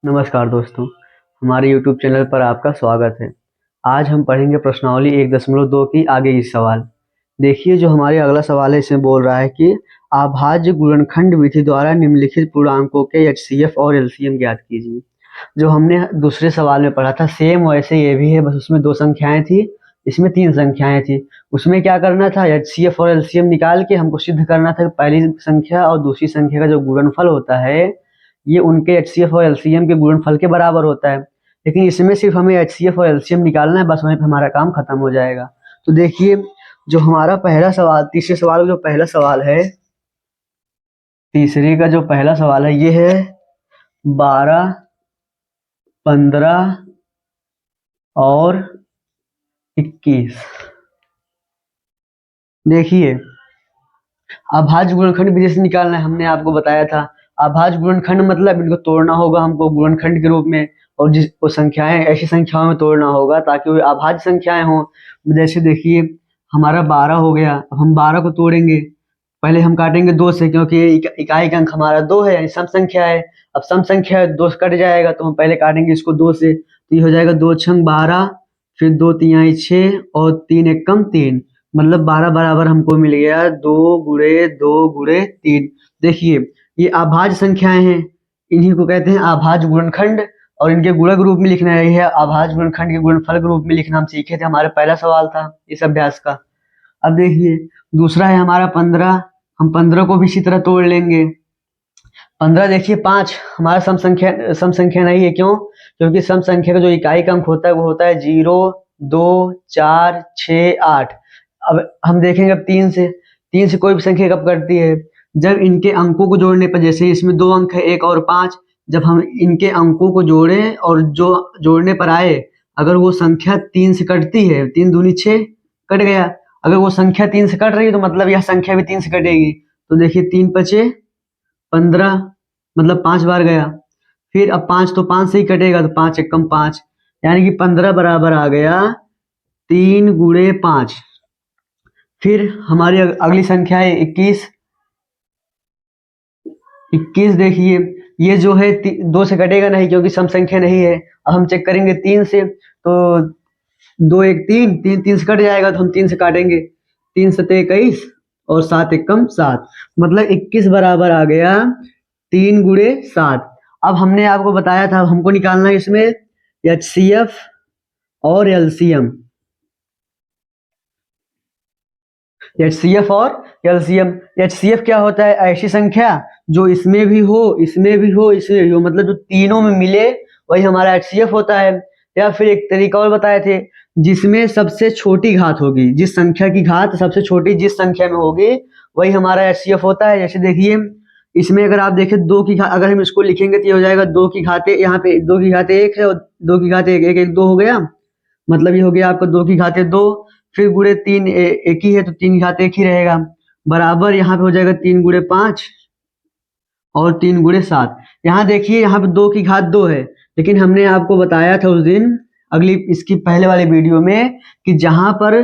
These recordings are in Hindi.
नमस्कार दोस्तों, हमारे YouTube चैनल पर आपका स्वागत है। आज हम पढ़ेंगे प्रश्नावली 1.2 की आगे की सवाल। देखिए, जो हमारे अगला सवाल है इसमें बोल रहा है कि अभाज्य गुणनखंड विधि द्वारा निम्नलिखित पूर्णांकों के HCF और LCM ज्ञात कीजिए। जो हमने दूसरे सवाल में पढ़ा था सेम वैसे ये भी है, बस उसमें 2 संख्याएं थी, इसमें 3 संख्याएं थी। उसमें क्या करना था, HCF और LCM निकाल के हमको सिद्ध करना था कि पहली संख्या और दूसरी संख्या का जो गुणनफल होता है ये उनके HCF और LCM के गुणनफल के बराबर होता है। लेकिन इसमें सिर्फ हमें HCF और LCM निकालना है, बस वहीं पे हमारा काम खत्म हो जाएगा। तो देखिए, जो हमारा पहला सवाल, तीसरे सवाल का जो पहला सवाल है, तीसरे का जो पहला सवाल है ये है 12, 15 और 21। देखिए, अभाज्य गुणनखंड विधि से निकालना है, हमने आपको बताया था। अभाज्य गुणनखंड मतलब इनको तोड़ना होगा हमको गुणनखंड के रूप में, और जिस वो संख्याएं ऐसी संख्याओं में तोड़ना होगा ताकि वो अभाज्य संख्याएं हों। जैसे देखिए, हमारा 12 हो गया, अब हम 12 को तोड़ेंगे। पहले हम काटेंगे 2 से, क्योंकि इकाई का अंक हमारा 2 है, यानी सम संख्या है। अब सम संख्या है, 2 से कट जाएगा, तो हम पहले काटेंगे इसको 2 से, तो ये हो जाएगा 2 छंग 12, फिर 2 तिहाई 6 और 3 एकम 3, मतलब 12 बराबर हमको मिल गया 2 गुणे 2 गुणे 3। देखिए, ये अभाज्य संख्याएं हैं, इन्हीं को कहते हैं अभाज्य गुणनखंड, और इनके गुणक रूप में लिखना है। यह अभाज्य गुणनखंड के गुणनफल के रूप में लिखना हम सीखे थे, हमारा पहला सवाल था इस अभ्यास का। अब देखिए, दूसरा है हमारा 15। हम 15 को भी इसी तरह तोड़ लेंगे। 15 देखिए 5 हमारा सम संख्या नहीं है। क्यों? क्योंकि सम संख्या का जो इकाई का अंक होता है वो होता है 0, 2, 4, 6, 8। अब हम देखेंगे, अब 3 से कोई भी संख्या कब करती है, जब इनके अंकों को जोड़ने पर। जैसे इसमें 2 अंक है, 1 और 5, जब हम इनके अंकों को जोड़ें और जो जोड़ने पर आए, अगर वो संख्या 3 से कटती है, 3 दूनी 6 कट गया। अगर वो संख्या 3 से कट रही है तो मतलब यह संख्या भी 3 से कटेगी। तो देखिए 3 पचे 15, मतलब 5 बार गया। फिर अब 5 तो 5 से ही कटेगा, तो 5 एकम 5, यानी कि 15 बराबर आ गया 3 गुणे 5। फिर हमारी अगली संख्या है 21। 21 देखिए, ये जो है 2 से कटेगा नहीं, क्योंकि सम संख्या नहीं है। अब हम चेक करेंगे 3 से, तो 2 1 3, 3 से कट जाएगा, तो हम 3 से काटेंगे। 3 सते 21 और 7 एकम 7, मतलब 21 बराबर आ गया 3 गुणे 7। अब हमने आपको बताया था हमको निकालना है इसमें HCF और LCM। HCF और LCM। HCF क्या होता है? ऐसी संख्या जो इसमें भी हो, इसमें भी हो, इसमें भी हो, मतलब जो तीनों में मिले वही हमारा HCF होता है। या फिर एक तरीका और बताए थे, जिसमें सबसे छोटी घात होगी, जिस संख्या की घात सबसे छोटी जिस संख्या में होगी वही हमारा HCF होता है। जैसे देखिए, इसमें अगर आप देखें 2 की घात, अगर हम इसको लिखेंगे तो ये हो जाएगा 2 की घातें, यहाँ पे 2 की घातें 1 है और 2 की घातें 1, 1 2 हो गया, मतलब ये हो गया आपका 2 की घातें 2, फिर गुणे 3 एक ही है तो 3 की घात 1 ही रहेगा, बराबर यहाँ पे हो जाएगा 3 गुणे 5 और 3 गुणे 7। यहाँ देखिए, यहाँ पे 2 की घात 2 है, लेकिन हमने आपको बताया था उस दिन अगली इसकी पहले वाले वीडियो में कि जहाँ पर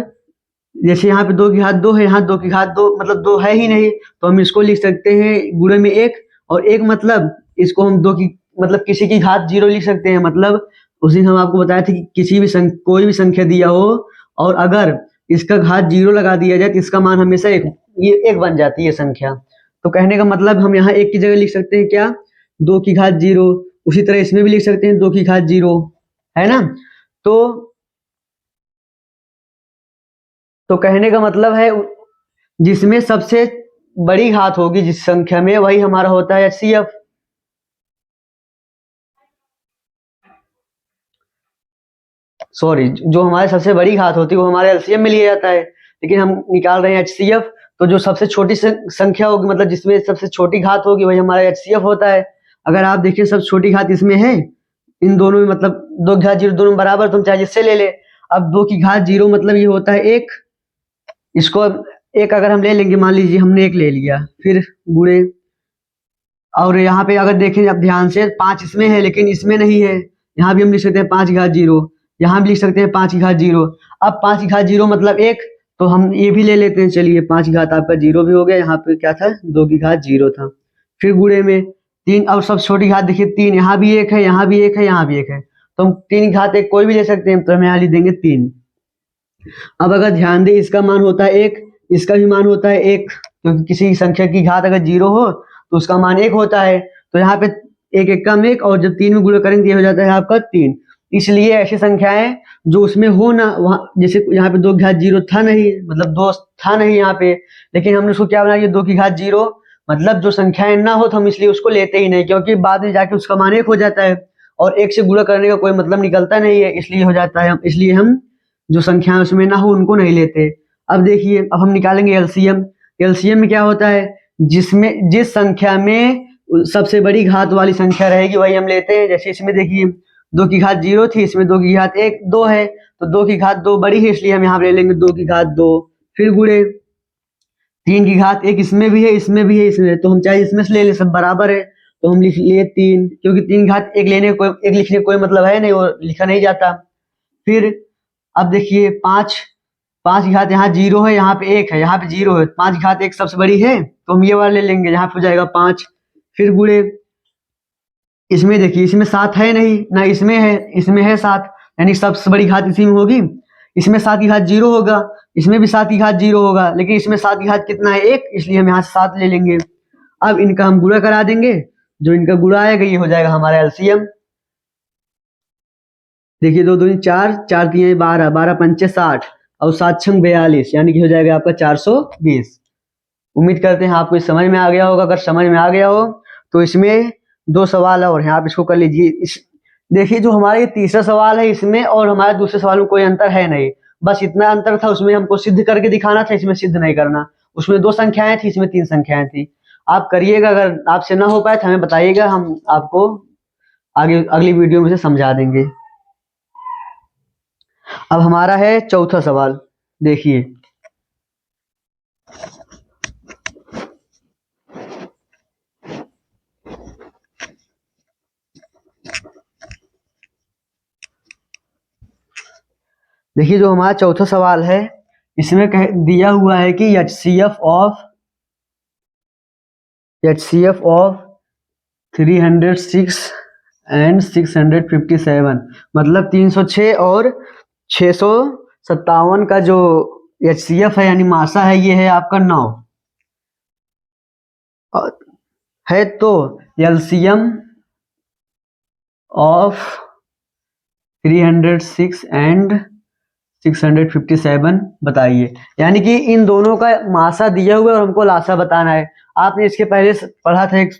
जैसे यहाँ पे 2 की घात 2 है, यहाँ 2 की घात 2 मतलब 2 है ही नहीं, तो हम इसको लिख सकते हैं गुणे में 1, और 1 मतलब इसको हम 2 की मतलब किसी की घात 0 लिख सकते हैं। मतलब उस दिन हम आपको बताया था कि किसी भी कोई भी संख्या दिया हो और अगर इसका घात 0 लगा दिया जाए तो इसका मान हमेशा 1, ये 1 बन जाती है संख्या। तो कहने का मतलब हम यहाँ 1 की जगह लिख सकते हैं क्या, 2 की घात 0। उसी तरह इसमें भी लिख सकते हैं 2 की घात 0, है ना। तो कहने का मतलब है, जिसमें सबसे बड़ी घात होगी जिस संख्या में, वही हमारा होता है HCF। सॉरी, जो हमारे सबसे बड़ी घात होती है वो हमारे LCM में लिया जाता है, लेकिन हम निकाल रहे हैं HCF। तो जो सबसे छोटी संख्या होगी, मतलब जिसमें सबसे छोटी घात होगी, वही हमारा HCF होता है। अगर आप देखिए, सबसे छोटी घात इसमें है, इन दोनों में, मतलब 2 की घात 0 दोनों बराबर, तुम चाहे जिससे ले ले। अब 2 की घात 0 मतलब ये होता है 1, इसको 1 अगर हम ले लेंगे, मान लीजिए हमने 1 ले लिया, फिर गुणे, और यहाँ पे अगर देखें आप ध्यान से, 5 इसमें है लेकिन इसमें नहीं है, यहाँ भी हम लिख सकते हैं 5 की घात 0, यहाँ भी लिख सकते हैं 5 की घात 0। अब 5 की घात 0 मतलब 1, तो हम ये भी ले लेते हैं। चलिए, 5 की घात आपका 0 भी हो गया, यहाँ पे क्या था, 2 की घात 0 था। फिर गुणे में 3 और सब छोटी घात देखिए 3, यहाँ भी 1 है, यहाँ भी 1 है, यहाँ भी 1 है, तो हम 3 घात 1 कोई भी ले सकते हैं, तो हम यहाँ लिख देंगे 3। अब अगर ध्यान दें इसका मान होता है 1, इसका भी मान होता है 1, क्योंकि किसी संख्या की घात अगर 0 हो तो उसका मान 1 होता है। तो यहाँ पे 1 1 कम 1, और जब 3 में गुणा करेंगे ये हो जाता है आपका 3। इसलिए ऐसी संख्याएं जो उसमें हो ना, वहाँ जैसे यहाँ पे 2 की घात 0 था नहीं, मतलब 2 था नहीं यहाँ पे, लेकिन हमने उसको क्या बना दिया 2 की घात 0, मतलब जो संख्याएं ना हो तो हम इसलिए उसको लेते ही नहीं, क्योंकि बाद में जाके उसका मान 1 हो जाता है और 1 से गुणा करने का कोई मतलब निकलता नहीं है, इसलिए हो जाता है, इसलिए हम जो संख्याएं उसमें ना हो उनको नहीं लेते। अब देखिए, अब हम निकालेंगे एलसीएम। एलसीएम में क्या होता है, जिसमें जिस संख्या में सबसे बड़ी घात वाली संख्या रहेगी वही हम लेते हैं। जैसे इसमें देखिए 2 की घात 0 थी, इसमें 2 की घात 1 2 है, तो 2 की घात 2 बड़ी है, इसलिए हम यहाँ ले लेंगे 2 की घात 2। फिर गुणे 3 की घात 1 इसमें भी है, इसमें भी है, इसमें, तो हम चाहे इसमें से ले ले, सब बराबर है, तो हम लिख लिए 3, क्योंकि 3 घात 1 लेने कोई 1 लिखने कोई मतलब है नहीं, वो लिखा नहीं जाता। फिर अब देखिए 5 की घात यहाँ 0 है, यहाँ पे 1 है, यहाँ पे 0 है, 5 की घात 1 सबसे बड़ी है, तो हम ये वाला ले लेंगे, यहाँ पे हो जाएगा 5। फिर गुणे इसमें देखिए, इसमें 7 है नहीं ना, इसमें है, इसमें है 7, यानी सबसे बड़ी घात इसी में होगी। इसमें 7 की घात 0 होगा, इसमें भी 7 की घात 0 होगा, लेकिन इसमें 7 की घात कितना है 1, इसलिए हम यहाँ से 7 ले लेंगे। अब इनका हम गुणा करा देंगे, जो इनका गुणा आएगा ये हो जाएगा हमारा एलसीएम। देखिए 2 दूनी 4, 4 तीन 12, 12 पंचे 60 और 7 छंग 42, यानी कि हो जाएगा आपका 420। उम्मीद करते हैं आपको समझ में आ गया होगा। अगर समझ में आ गया हो तो इसमें 2 सवाल और हैं, आप इसको कर लीजिए। देखिए जो हमारा ये तीसरा सवाल है, इसमें और हमारे दूसरे सवाल में कोई अंतर है नहीं, बस इतना अंतर था, उसमें हमको सिद्ध करके दिखाना था, इसमें सिद्ध नहीं करना। उसमें 2 संख्याएं थी, इसमें 3 संख्याएं थी। आप करिएगा, अगर आपसे ना हो पाए तो हमें बताइएगा, हम आपको आगे अगली वीडियो में से समझा देंगे। अब हमारा है चौथा सवाल, देखिए देखिए जो हमारा चौथा सवाल है, इसमें दिया हुआ है कि HCF ऑफ 306 एंड 657, मतलब 306 और 657 का जो HCF है यानी मासा है, ये है आपका 9 है। तो एलसीएम ऑफ 306 एंड 657 बताइए, यानी कि इन दोनों का मासा दिया हुआ है और हमको लासा बताना है। आपने इसके पहले पढ़ा था, एक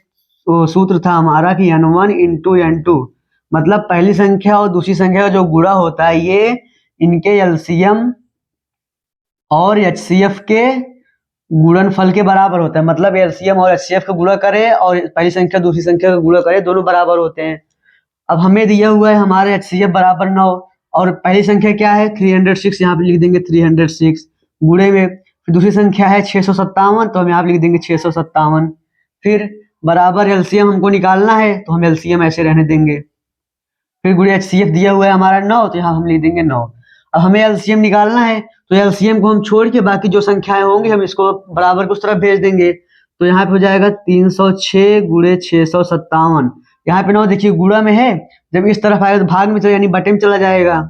सूत्र था हमारा कि n1 इंटू n2, मतलब पहली संख्या और दूसरी संख्या का जो गुणा होता है ये इनके एलसीएम और एचसीएफ के गुणनफल के बराबर होता है। मतलब एलसीएम और एचसीएफ का गुणा करे और पहली संख्या दूसरी संख्या का गुणा करे, दोनों बराबर होते हैं। अब हमें दिया हुआ है हमारे एचसीएफ बराबर 9 और पहली संख्या क्या है 306, यहाँ पे लिख देंगे 306 गुणे में, फिर दूसरी संख्या है 657, तो हम यहाँ पे लिख देंगे 657। फिर बराबर एलसीएम हमको निकालना है, तो हम एलसीएम ऐसे रहने देंगे। फिर गुणे एचसीएफ दिया हुआ है हमारा 9, तो यहाँ हम लिख देंगे 9। अब हमें एलसीएम निकालना है, तो एलसीएम को हम छोड़ के बाकी जो संख्याएं होंगी हम इसको बराबर कुछ तरफ भेज देंगे, तो यहाँ पे हो जाएगा 306 गुणे 657। यहाँ पे 9 देखिए गुणा में है, जब इस तरफ आएगा तो भाग में चला यानी बटे में चला जाएगा,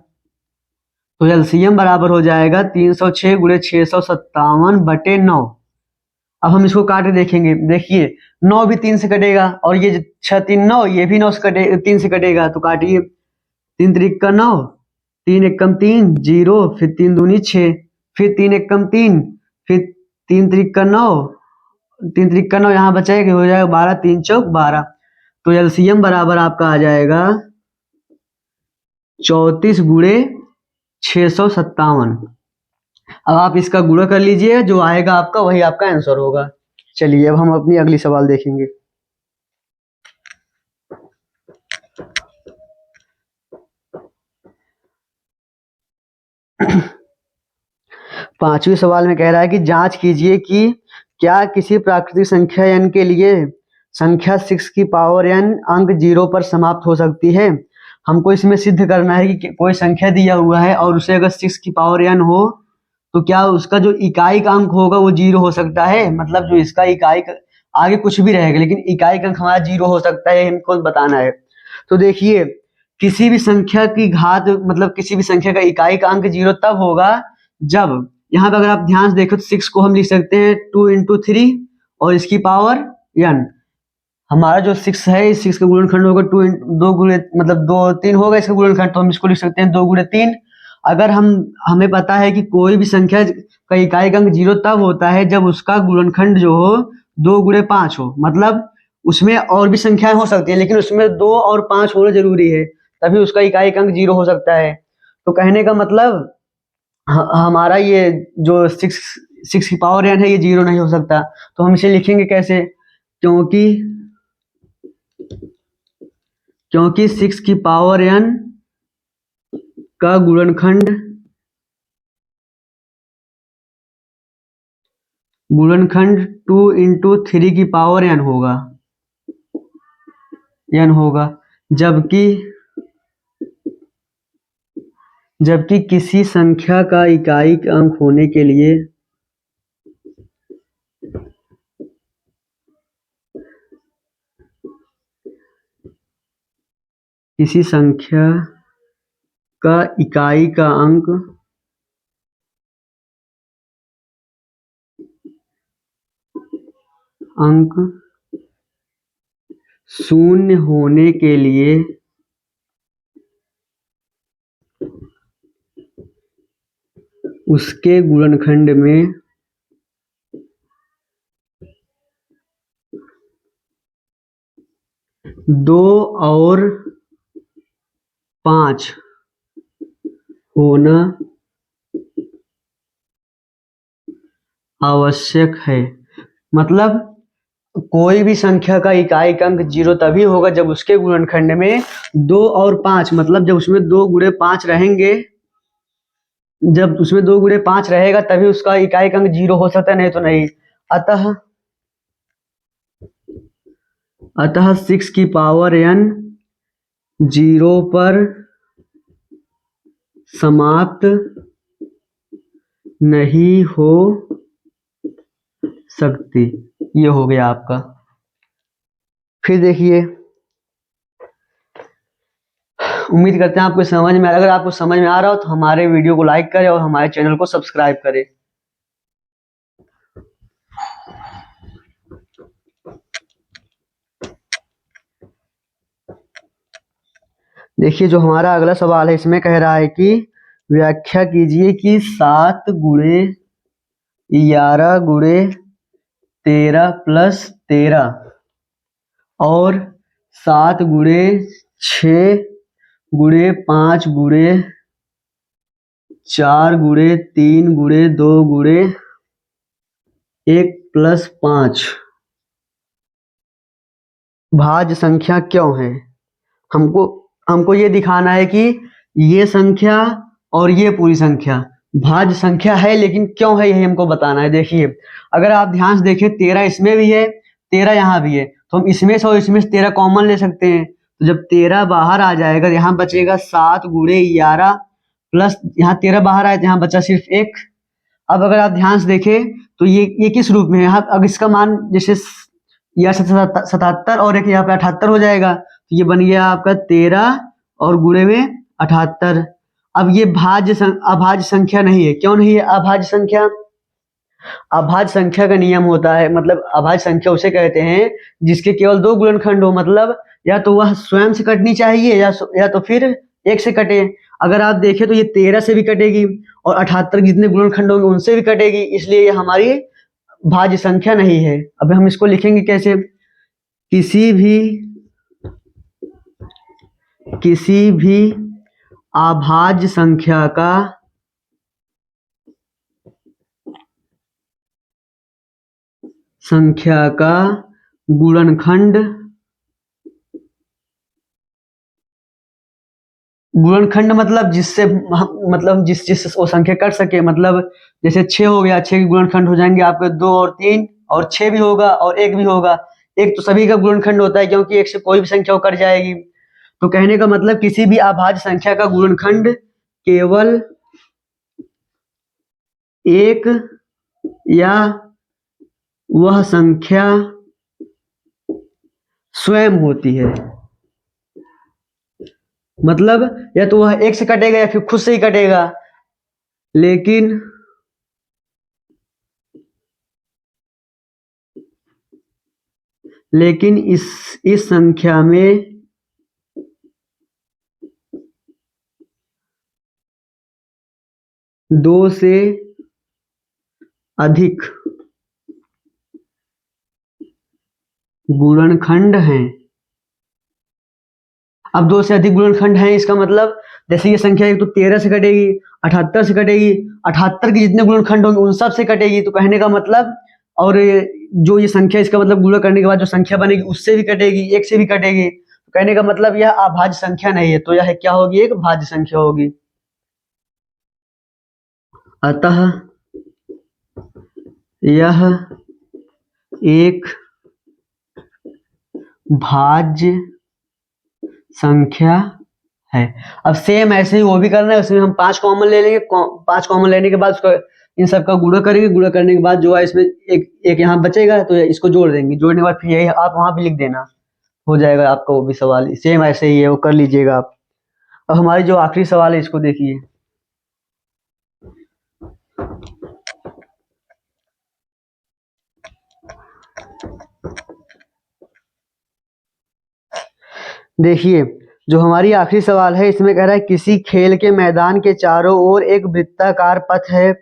तो एलसीएम बराबर हो जाएगा 306 गुणे 657 बटे 9। अब हम इसको काट के देखेंगे, देखिए 9 भी 3 से कटेगा और ये 6 3 9, ये भी 9 से कटे 3 से कटेगा, तो काटिए 3 त्रिक का 9, 3 एक कम 3 0, फिर 3 दूनी 6, फिर 3 एक कम 3, फिर 3 त्रिक का 9, 3 त्रिक का 9 यहाँ बचाएगा, हो जाएगा 12, 3 चौक 12। तो एलसीएम बराबर आपका आ जाएगा 34 गुणे 657। अब आप इसका गुणा कर लीजिए, जो आएगा आपका वही आपका आंसर होगा। चलिए अब हम अपनी अगली सवाल देखेंगे। पांचवी सवाल में कह रहा है कि जांच कीजिए कि क्या किसी प्राकृतिक संख्या n के लिए संख्या 6 की पावर n अंक 0 पर समाप्त हो सकती है। हमको इसमें सिद्ध करना है कि कोई संख्या दिया हुआ है और उसे अगर 6 की पावर n हो तो क्या उसका जो इकाई का अंक होगा वो 0 हो सकता है। मतलब जो इसका इकाई आगे कुछ भी रहेगा, लेकिन इकाई का अंक हमारा 0 हो सकता है, हमको बताना है। तो देखिए, किसी भी संख्या की घात मतलब किसी भी संख्या का इकाई का अंक 0 तब होगा जब, यहाँ पे अगर आप ध्यान से देखो तो 6 को हम लिख सकते हैं 2 × 3 और इसकी पावर n। हमारा जो 6 है, इस 6 का गुणनखंड होगा 2 गुणे मतलब 2 और 3 होगा इसका गुणनखंड, तो हम इसको लिख सकते हैं 2 × 3। अगर हमें पता है कि कोई भी संख्या का इकाई का अंक 0 तब होता है जब उसका गुणनखंड जो हो 2 × 5 हो, मतलब उसमें और भी संख्याएं हो सकती है लेकिन उसमें 2 और 5 होना जरूरी है, तभी उसका इकाई का अंक 0 हो सकता है। तो कहने का मतलब हमारा ये जो 6 की पावर n है ये 0 नहीं हो सकता। तो हम इसे लिखेंगे कैसे, क्योंकि 6 की पावर n का गुणनखंड 2 × 3 की पावर n होगा, जबकि किसी संख्या का इकाई अंक होने के लिए किसी संख्या का इकाई का अंक शून्य होने के लिए उसके गुणनखंड में 2 और 5 होना आवश्यक है। मतलब कोई भी संख्या का इकाई का अंक 0 तभी होगा जब उसके गुणनखंड में 2 और 5 मतलब जब उसमें 2 × 5 रहेंगे, जब उसमें 2 × 5 रहेगा तभी उसका इकाई का अंक 0 हो सकता है, नहीं तो नहीं। अतः 6 की पावर n 0 पर समाप्त नहीं हो सकती। ये हो गया आपका। फिर देखिए, उम्मीद करते हैं आपको समझ में आ रहा है। अगर आपको समझ में आ रहा हो तो हमारे वीडियो को लाइक करें और हमारे चैनल को सब्सक्राइब करें। देखिए, जो हमारा अगला सवाल है इसमें कह रहा है कि व्याख्या कीजिए कि 7 × 11 × 13 + 13 और 7 × 6 × 5 × 4 × 3 × 2 × 1 + 5 भाज्य संख्या क्यों है। हमको ये दिखाना है कि ये संख्या और ये पूरी संख्या भाज्य संख्या है, लेकिन क्यों है यही हमको बताना है। देखिए, अगर आप ध्यान से देखें 13 इसमें भी है 13 यहाँ भी है, तो हम इसमें से और इसमें से 13 कॉमन ले सकते हैं। तो जब 13 बाहर आ जाएगा यहाँ बचेगा 7 × 11 प्लस यहाँ 13 बाहर आया तो यहाँ बचा सिर्फ 1। अब अगर आप ध्यान से देखें तो ये किस रूप में है, अब इसका मान जैसे यह 77 और एक यहाँ पे 78 हो जाएगा, तो ये बन गया आपका 13 और गुणे में 78। अब ये अभाज्य संख्या नहीं है। क्यों नहीं है अभाज्य संख्या? अभाज्य संख्या का नियम होता है, मतलब अभाज्य संख्या उसे कहते हैं जिसके केवल 2 गुणनखंड हो, मतलब या तो वह स्वयं से कटनी चाहिए या तो फिर 1 से कटे। अगर आप देखें तो ये 13 से भी कटेगी और 78 जितने गुणनखंड होंगे उनसे भी कटेगी, इसलिए ये हमारी भाज्य संख्या नहीं है। अब हम इसको लिखेंगे कैसे, किसी भी अभाज्य संख्या का गुणनखंड मतलब जिस वो संख्या कर सके, मतलब जैसे 6 हो गया, 6 के गुणनखंड हो जाएंगे आपके 2 और 3 और 6 भी होगा और 1 भी होगा। 1 तो सभी का गुणनखंड होता है क्योंकि 1 से कोई भी संख्या कट जाएगी। तो कहने का मतलब किसी भी अभाज्य संख्या का गुणनखंड केवल 1 या वह संख्या स्वयं होती है। मतलब या तो वह एक से कटेगा या फिर खुद से ही कटेगा, लेकिन इस संख्या में दो से अधिक गुणनखंड हैं। अब दो से अधिक गुणनखंड हैं, इसका मतलब जैसे ये संख्या एक तो 13 से कटेगी, 78 से कटेगी, 78 के जितने गुणनखंड होंगे उन सब से कटेगी। तो कहने का मतलब, और जो ये संख्या इसका मतलब गुणा करने के बाद जो संख्या बनेगी उससे भी कटेगी, एक से भी कटेगी। तो कहने का मतलब यह अभाज्य संख्या नहीं है, तो यह क्या होगी? एक भाज्य संख्या होगी। अतः यह एक भाज्य संख्या है। अब सेम ऐसे ही वो भी करना है, उसमें हम 5 कॉमन ले लेंगे। 5 कॉमन लेने के बाद उसका इन सब का गुणा करेंगे। गुणा करने के बाद जो है इसमें एक यहाँ बचेगा, तो इसको जोड़ देंगे। जोड़ने के बाद फिर यही आप वहां भी लिख देना, हो जाएगा आपका वो भी सवाल। सेम ऐसे ही है, वो कर लीजिएगा आप। अब हमारी जो आखिरी सवाल है इसको देखिए। देखिए, जो हमारी आखिरी सवाल है इसमें कह रहा है किसी खेल के मैदान के चारों ओर एक वृत्ताकार पथ है।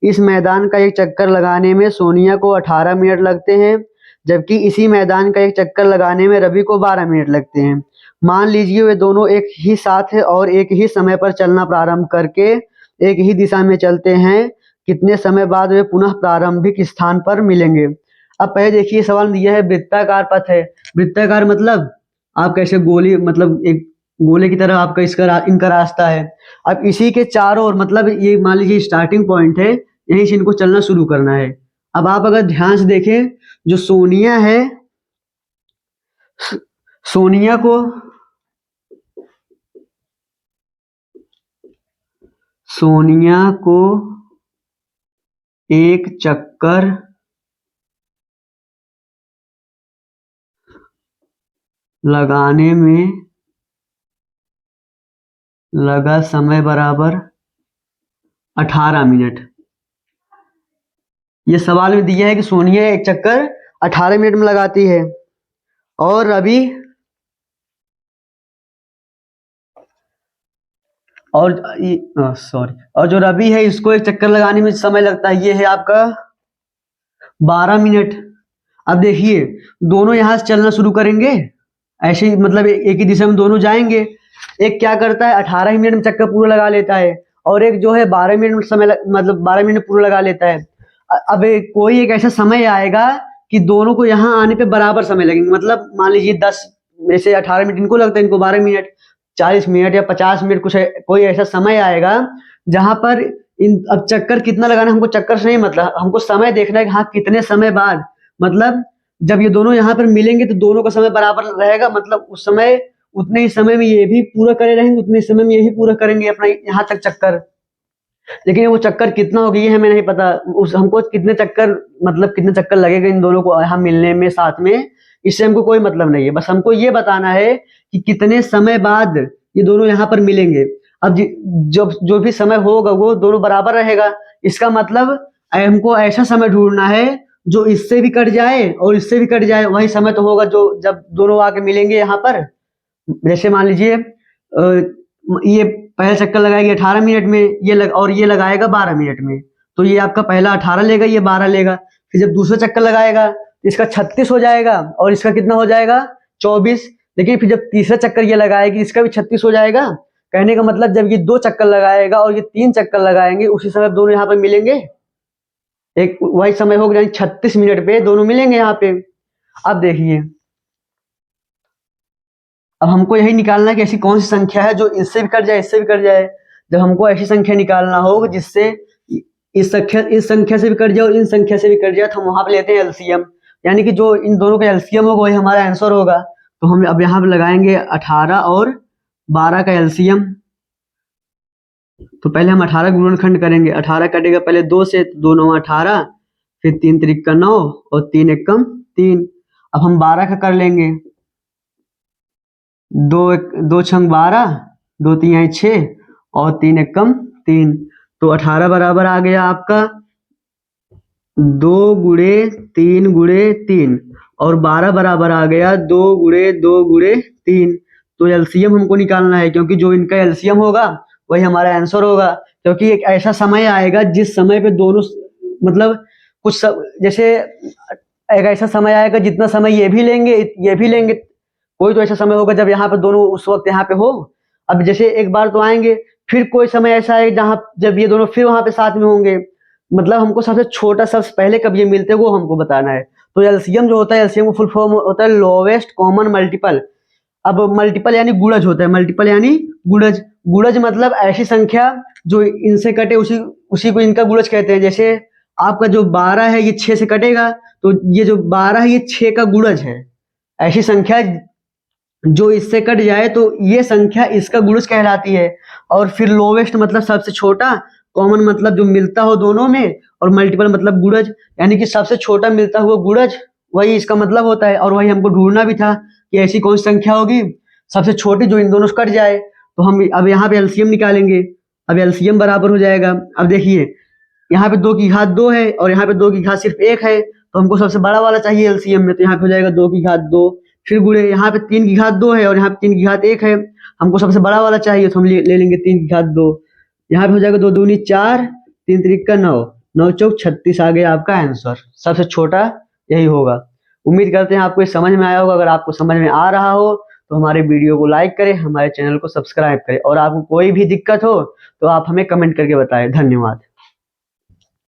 इस मैदान का एक चक्कर लगाने में सोनिया को 18 मिनट लगते हैं, जबकि इसी मैदान का एक चक्कर लगाने में रवि को 12 मिनट लगते हैं। मान लीजिए वे दोनों एक ही साथ और एक ही समय पर चलना प्रारंभ करके एक ही दिशा में चलते हैं। कितने समय बाद वे पुनः प्रारंभिक स्थान पर मिलेंगे? अब पहले देखिए, सवाल दिया है वृत्ताकार पथ है। वृत्ताकार मतलब आप कैसे गोली, मतलब एक गोले की तरह आपका इनका रास्ता है। अब इसी के चारों ओर, मतलब ये मान लीजिए स्टार्टिंग पॉइंट है, यहीं से इनको चलना शुरू करना है। अब आप अगर ध्यान से देखें, जो सोनिया है, सोनिया को एक चक्कर लगाने में लगा समय बराबर 18 मिनट। ये सवाल में दिया है कि सोनिया एक चक्कर 18 मिनट में लगाती है, और रवि और जो रवि है इसको एक चक्कर लगाने में समय लगता है, ये है आपका 12 मिनट। अब देखिए, दोनों यहां से चलना शुरू करेंगे ऐसे ही, मतलब एक ही दिशा में दोनों जाएंगे। एक क्या करता है 18 मिनट में चक्कर पूरा लगा लेता है, और एक जो है 12 मिनट में मतलब 12 मिनट पूरा लगा लेता है। अब कोई एक ऐसा समय आएगा कि दोनों को यहाँ आने पे बराबर समय लगेंगे। मतलब मान लीजिए 10 में से 18 मिनट इनको लगता है, इनको 12 मिनट, 40 मिनट या 50 मिनट, कोई ऐसा समय आएगा जहां पर इन, अब चक्कर कितना लगाना हमको चक्कर से नहीं, मतलब हमको समय देखना है कि हाँ कितने समय बाद, मतलब जब ये दोनों यहाँ पर मिलेंगे तो दोनों का समय बराबर रहेगा। मतलब उस समय उतने ही समय में ये भी पूरा करे रहेंगे, उतने ही समय में ये भी पूरा करेंगे अपना यहाँ तक चक्कर। लेकिन वो चक्कर कितना होगा ये हमें नहीं पता। उस हमको कितने चक्कर, मतलब कितने चक्कर लगेगा इन दोनों को यहाँ मिलने में साथ में, इससे हमको कोई मतलब नहीं है। बस हमको ये बताना है कि कितने समय बाद ये दोनों यहाँ पर मिलेंगे। अब जब जो भी समय होगा वो दोनों बराबर रहेगा। इसका मतलब हमको ऐसा समय ढूंढना है जो इससे भी कट जाए और इससे भी कट जाए। वही समय तो होगा जो जब दोनों आके मिलेंगे यहाँ पर। जैसे मान लीजिए ये पहला चक्कर लगाएगी 18 मिनट में, और ये लगाएगा 12 मिनट में, तो ये आपका पहला 18 लेगा, ये 12 लेगा। फिर जब दूसरा चक्कर लगाएगा तो इसका 36 हो जाएगा, और इसका कितना हो जाएगा? 24। लेकिन फिर जब तीसरा चक्कर ये लगाएगी इसका भी 36 हो जाएगा। कहने का मतलब जब ये 2 चक्कर लगाएगा और ये 3 चक्कर लगाएंगे, उसी समय दोनों यहाँ पर मिलेंगे। एक वही समय होगा, यानी 36 मिनट पे दोनों मिलेंगे यहाँ पे। अब देखिए, अब हमको यही निकालना है कि ऐसी कौन सी संख्या है जो इससे भी कट जाए, इससे भी कट जाए। जब हमको ऐसी संख्या निकालना हो जिससे इस संख्या से भी कट जाए और इन संख्या से भी कट जाए, तो हम वहां पे लेते हैं एलसीएम। यानी कि जो इन दोनों का एलसीएम होगा वही हमारा आंसर होगा। तो हम अब यहाँ पे लगाएंगे 18 और 12 का एलसीएम। तो पहले हम 18 गुणनखंड करेंगे। 18 कटेगा पहले 2 से, तो 2 9 18, फिर 3 3 9 और 3 1 3। अब हम 12 का कर लेंगे। दो छंग 12, 2 तिहाई 6 और 3 एकम 3। तो 18 बराबर आ गया आपका 2 गुणे 3 गुणे 3 और 12 बराबर आ गया 2 गुणे 2 गुणे 3। तो एलसीएम हमको निकालना है, क्योंकि जो इनका एलसीएम होगा वही हमारा आंसर होगा। क्योंकि एक ऐसा समय आएगा जिस समय पे दोनों मतलब जैसे एक ऐसा समय आएगा जितना समय ये भी लेंगे, कोई तो ऐसा समय होगा जब यहाँ पे दोनों उस वक्त यहाँ पे हो। अब जैसे एक बार तो आएंगे, फिर कोई समय ऐसा है जहाँ जब ये दोनों फिर वहां पे साथ में होंगे, मतलब हमको सबसे छोटा सबसे पहले कब ये मिलते हैं वो हमको बताना है। तो एलसीएम जो होता है, एलसीएम का फुल फॉर्म होता है लोवेस्ट कॉमन मल्टीपल। अब मल्टीपल यानी गुणज होता है, मल्टीपल यानी गुणज। गुणज मतलब ऐसी संख्या जो इनसे कटे उसी उसी को इनका गुणज कहते हैं। जैसे आपका जो 12 है ये 6 से कटेगा, तो ये जो 12 है ये 6 का गुणज है। ऐसी संख्या जो इससे कट जाए तो ये संख्या इसका गुणज कहलाती है। और फिर लोवेस्ट मतलब सबसे छोटा, कॉमन मतलब जो मिलता हो दोनों में, और मल्टीपल मतलब गुणज, यानी कि सबसे छोटा मिलता हुआ गुणज, वही इसका मतलब होता है। और वही हमको ढूंढना भी था कि ऐसी कौन सी संख्या होगी सबसे छोटी जो इन दोनों से कट जाए। तो हम अब यहाँ पे एलसीएम निकालेंगे। अब एलसीएम बराबर हो जाएगा, अब देखिए यहाँ पे 2 की घात 2 है और यहाँ पे 2 की घात सिर्फ 1 है, तो हमको सबसे बड़ा वाला चाहिए एलसीएम में। तो यहाँ पे हो जाएगा 2 की घात 2, फिर गुणे यहाँ पे 3 की घात 2 है और यहाँ पे 3 की घात 1 है, हमको सबसे बड़ा वाला चाहिए तो हम ले लेंगे 3 की घात 2। यहाँ पे हो जाएगा 2 दूनी 4, 3 त्रिक 9, 9 चौक 36 आ गया आपका आंसर। सबसे छोटा यही होगा। उम्मीद करते हैं आपको ये समझ में आया होगा। अगर आपको समझ में आ रहा हो तो हमारे वीडियो को लाइक करें, हमारे चैनल को सब्सक्राइब करें, और आपको कोई भी दिक्कत हो तो आप हमें कमेंट करके बताएं। धन्यवाद।